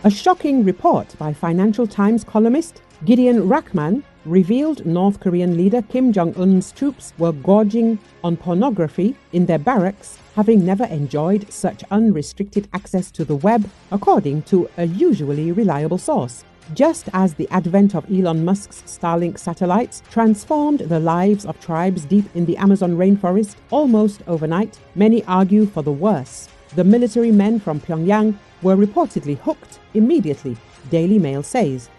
A shocking report by Financial Times columnist Gideon Rachman revealed North Korean leader Kim Jong-un's troops were gorging on pornography in their barracks, having never enjoyed such unrestricted access to the web, according to a usually reliable source. Just as the advent of Elon Musk's Starlink satellites transformed the lives of tribes deep in the Amazon rainforest almost overnight, many argue for the worse. The military men from Pyongyang were reportedly hooked immediately, Daily Mail says.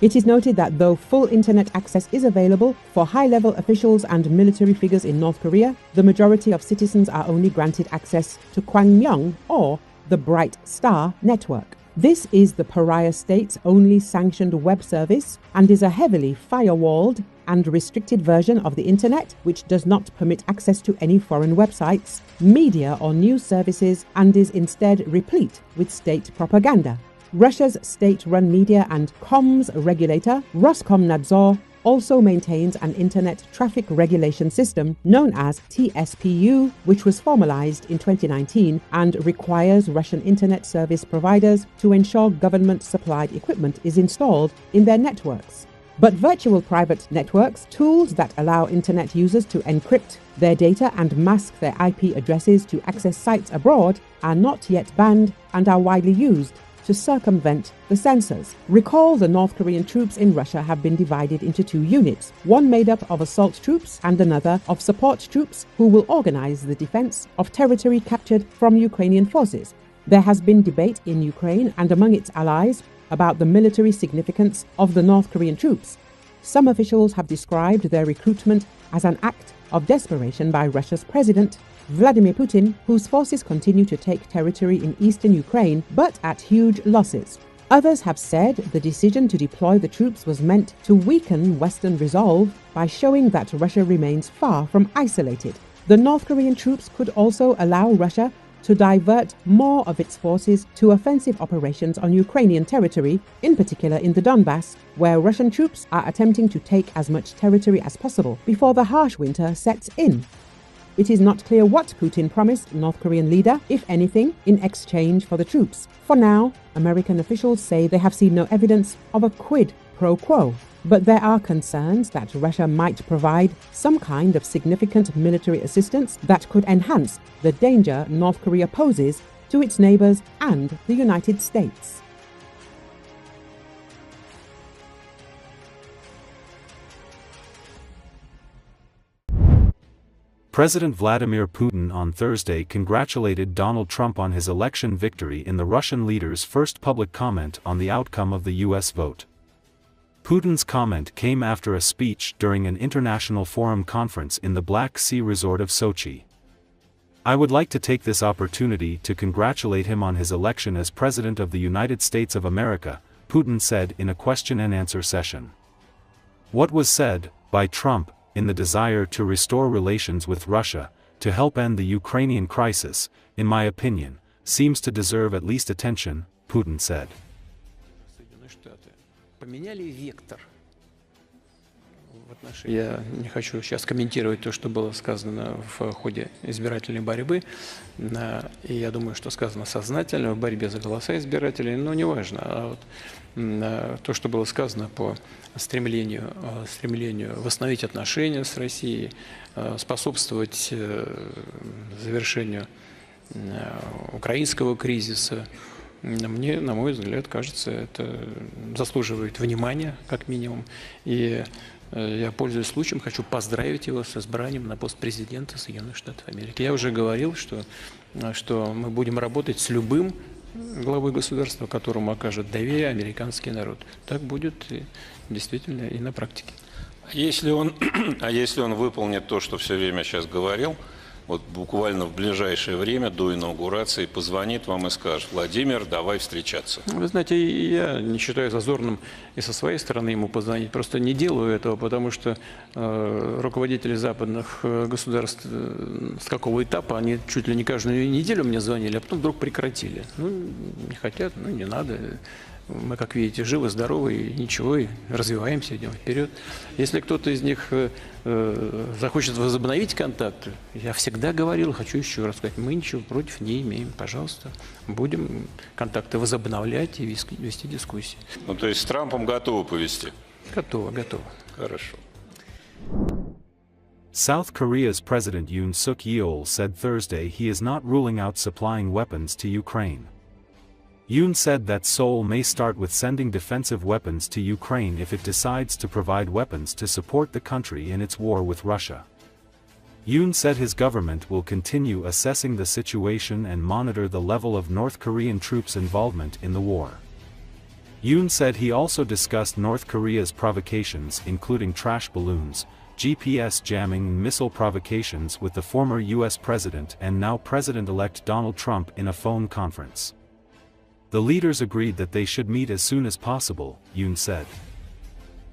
It is noted that though full internet access is available for high-level officials and military figures in North Korea, the majority of citizens are only granted access to Kwangmyong or the Bright Star network. This is the pariah state's only sanctioned web service and is a heavily firewalled and restricted version of the internet, which does not permit access to any foreign websites, media or news services, and is instead replete with state propaganda. Russia's state-run media and comms regulator, Roskomnadzor, also maintains an internet traffic regulation system known as TSPU, which was formalized in 2019 and requires Russian internet service providers to ensure government-supplied equipment is installed in their networks. But virtual private networks, tools that allow internet users to encrypt their data and mask their IP addresses to access sites abroad, are not yet banned and are widely used to circumvent the censors. Recall the North Korean troops in Russia have been divided into two units, one made up of assault troops and another of support troops who will organize the defense of territory captured from Ukrainian forces. There has been debate in Ukraine and among its allies about the military significance of the North Korean troops. Some officials have described their recruitment as an act of desperation by Russia's president, Vladimir Putin, whose forces continue to take territory in eastern Ukraine, but at huge losses. Others have said the decision to deploy the troops was meant to weaken Western resolve by showing that Russia remains far from isolated. The North Korean troops could also allow Russia to divert more of its forces to offensive operations on Ukrainian territory, in particular in the Donbass, where Russian troops are attempting to take as much territory as possible before the harsh winter sets in. It is not clear what Putin promised North Korean leader, if anything, in exchange for the troops. For now, American officials say they have seen no evidence of a quid pro quo. But there are concerns that Russia might provide some kind of significant military assistance that could enhance the danger North Korea poses to its neighbors and the United States. President Vladimir Putin on Thursday congratulated Donald Trump on his election victory in the Russian leader's first public comment on the outcome of the U.S. vote. Putin's comment came after a speech during an international forum conference in the Black Sea resort of Sochi. "I would like to take this opportunity to congratulate him on his election as President of the United States of America," Putin said in a question-and-answer session. What was said by Trump in the desire to restore relations with Russia, to help end the Ukrainian crisis, in my opinion, seems to deserve at least attention, Putin said. Я не хочу сейчас комментировать то, что было сказано в ходе избирательной борьбы. И я думаю, что сказано сознательно в борьбе за голоса избирателей, но неважно. А вот то, что было сказано по стремлению восстановить отношения с Россией, способствовать завершению украинского кризиса, мне, на мой взгляд, кажется, это заслуживает внимания, как минимум. И я, пользуясь случаем, хочу поздравить его с избранием на пост президента Соединенных Штатов Америки. Я уже говорил, что мы будем работать с любым главой государства, которому окажет доверие американский народ. Так будет действительно и на практике. Если он выполнит то, что все время сейчас говорил, вот буквально в ближайшее время до инаугурации позвонит вам и скажет: Владимир, давай встречаться. Вы знаете, я не считаю зазорным и со своей стороны ему позвонить. Просто не делаю этого, потому что руководители западных государств с какого этапа, они чуть ли не каждую неделю мне звонили, а потом вдруг прекратили. Ну, не хотят, ну, не надо. Мы, как видите, живы, здоровы, и ничего, и развиваемся, идем вперед. Если кто-то из них захочет возобновить контакты, я всегда говорил, хочу еще раз сказать, мы ничего против не имеем. Пожалуйста, будем контакты возобновлять и вести дискуссии. Ну, то есть с Трампом готовы повести? Готово, готово. Хорошо. South Korea's President Yoon Suk-yeol said Thursday he is not ruling out supplying weapons to Ukraine. Yoon said that Seoul may start with sending defensive weapons to Ukraine if it decides to provide weapons to support the country in its war with Russia. Yoon said his government will continue assessing the situation and monitor the level of North Korean troops' involvement in the war. Yoon said he also discussed North Korea's provocations, including trash balloons, GPS jamming and missile provocations, with the former US President and now President-elect Donald Trump in a phone conference. The leaders agreed that they should meet as soon as possible, Yoon said.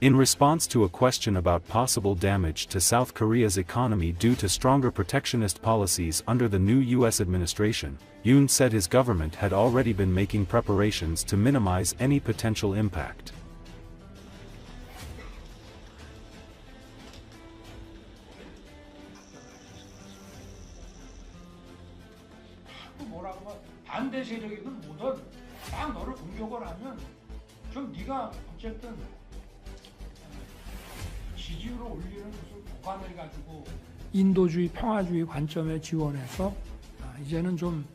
In response to a question about possible damage to South Korea's economy due to stronger protectionist policies under the new US administration, Yoon said his government had already been making preparations to minimize any potential impact. 뭐라고 반대 세력이든 뭐든 딱 너를 공격을 하면 좀 네가 어쨌든 지지율을 올리는 무슨 보관을 가지고 인도주의 평화주의 관점에 지원해서 이제는 좀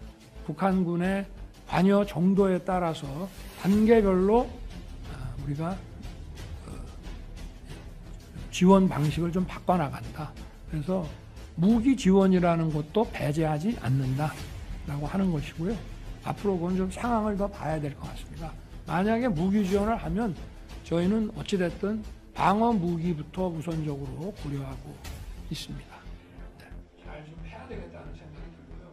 북한군의 관여 정도에 따라서 단계별로 우리가 지원 방식을 좀 바꿔나간다. 그래서 무기 지원이라는 것도 배제하지 않는다라고 하는 것이고요. 앞으로 그건 좀 상황을 더 봐야 될 것 같습니다. 만약에 무기 지원을 하면 저희는 어찌됐든 방어 무기부터 우선적으로 고려하고 있습니다. 네. 잘 좀 해야 되겠다는 생각이 들고요.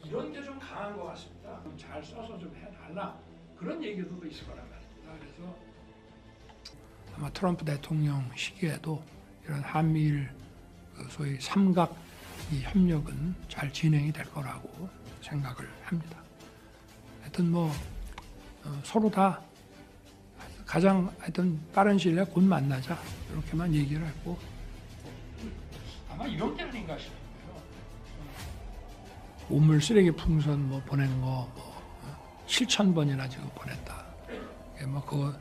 이런 게 좀 강한 것 같습니다. 잘 써서 좀 해달라. 그런 얘기도 있을 거란 말입니다. 그래서 아마 트럼프 대통령 시기에도 이런 한미일 소위 삼각 이 협력은 잘 진행이 될 거라고 생각을 합니다. 하여튼 뭐 서로 다 가장 하여튼 빠른 시일 내에 곧 만나자 이렇게만 얘기를 했고 아마 이런 게 아닌가 싶어요. 오물 쓰레기 풍선 뭐 보내는 거 뭐 7,000번이나 지금 보냈다. 뭐 그거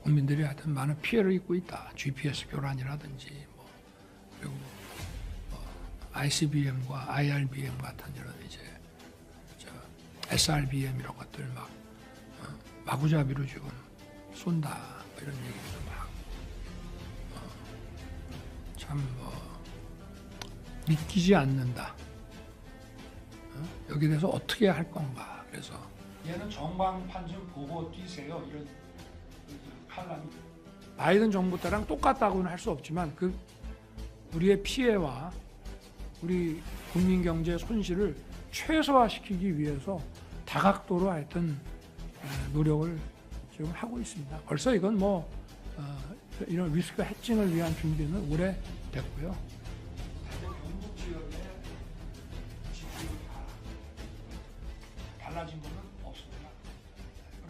국민들이 하여튼 많은 피해를 입고 있다. GPS 교란이라든지 뭐 그리고 ICBM과 IRBM 같은 이런 이제 SRBM 이런 것들 막 마구잡이로 지금 쏜다 뭐 이런 얘기도 막 참 믿기지 않는다. 여기에 대해서 어떻게 할 건가. 그래서 얘는 정광판 좀 보고 뛰세요. 이런 칼럼이 바이든 정부 때랑 똑같다고는 할 수 없지만 그 우리의 피해와 우리 국민 경제 손실을 최소화시키기 위해서 다각도로 하여튼 노력을 지금 하고 있습니다. 벌써 이건 뭐 이런 리스크 해칭을 위한 준비는 오래 됐고요. 경북 지역의 지표가 달라진 거는